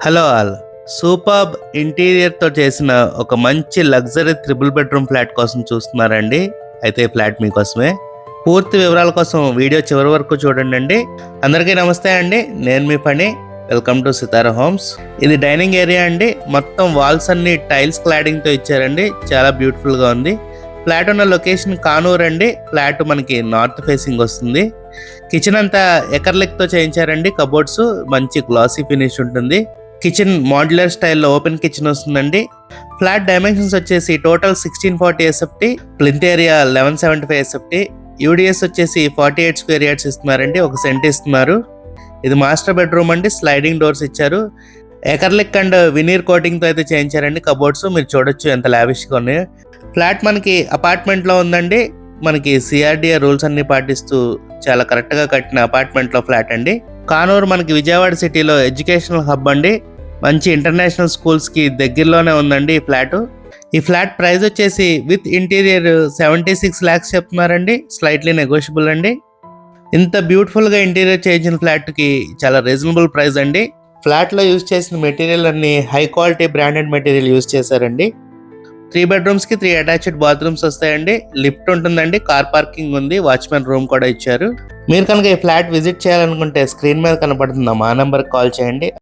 Hello all. Superb ఇంటీరియర్‌తో చేసిన ఒక మంచి లగ్జరీ త్రిబుల్ బెడ్‌రూమ్ ఫ్లాట్ కోసం చూస్తున్నారండి? అయితే ఈ ఫ్లాట్ మీకోసమే. పూర్తి వివరాల కోసం వీడియో చివరి వరకు చూడండండి. అందరికీ నమస్తే అండి. నేను మీ Phani. Welcome to Sitara homes. ఇది డైనింగ్ ఏరియా అండి. మొత్తం వాల్స్ అన్ని టైల్స్ క్లాడింగ్‌తో ఇచ్చారండి. చాలా బ్యూటిఫుల్‌గా ఉంది. ఫ్లాట్ ఉన్న లొకేషన్ కానూర్ అండి. ఫ్లాట్ మనకి నార్త్ ఫేసింగ్ వస్తుంది. కిచెన్ అంతా ఎకర్లిక్‌తో చేయించారండి. కబోర్డ్స్ మంచి గ్లాసీ ఫినిష్ ఉంటుంది. కిచెన్ మాడ్యులర్ స్టైల్లో ఓపెన్ కిచెన్ వస్తుందండి. ఫ్లాట్ డైమెన్షన్స్ వచ్చేసి total 1640 SFT, plinth area 1175 SFT, UDS వచ్చేసి 48 స్క్వేర్ యార్డ్స్ ఇస్తున్నారండి. 1 సెంట్ ఇస్తున్నారు. ఇది మాస్టర్ బెడ్రూమ్ అండి. స్లైడింగ్ డోర్స్ ఇచ్చారు. ఎకర్లిక్ అండ్ వినీర్ కోటింగ్తో అయితే చేయించారండి. కబోర్డ్స్ మీరు చూడొచ్చు ఎంత లావిష్గా ఉన్నాయో. ఫ్లాట్ మనకి అపార్ట్మెంట్లో ఉందండి. మనకి సిఆర్డిఏ రూల్స్ అన్ని పాటిస్తూ చాలా కరెక్ట్గా కట్టిన అపార్ట్మెంట్లో ఫ్లాట్ అండి. కానూరు మనకి విజయవాడ సిటీలో ఎడ్యుకేషనల్ హబ్ అండి. మంచి ఇంటర్నేషనల్ స్కూల్స్కి దగ్గరలోనే ఉందండి ఈ ఫ్లాట్. ఈ ఫ్లాట్ ప్రైస్ వచ్చేసి విత్ ఇంటీరియర్ 76 lakhs చెప్తున్నారండి. స్లైట్లీ నెగోషియబుల్ అండి. ఇంత బ్యూటిఫుల్గా ఇంటీరియర్ చేయించిన ఫ్లాట్కి చాలా రీజనబుల్ ప్రైస్ అండి. ఫ్లాట్లో యూజ్ చేసిన మెటీరియల్ అన్ని high quality branded material use చేశారండి. 3 bedrooms కి 3 అటాచ్డ్ బాత్రూమ్స్ వస్తాయండి. లిఫ్ట్ ఉంటుందండి. కార్ పార్కింగ్ ఉంది. వాచ్మెన్ రూమ్ కూడా ఇచ్చారు. మీరు కనుక ఈ ఫ్లాట్ విజిట్ చేయాలనుకుంటే స్క్రీన్ మీద కనపడుతున్న మా నెంబర్కి కాల్ చేయండి.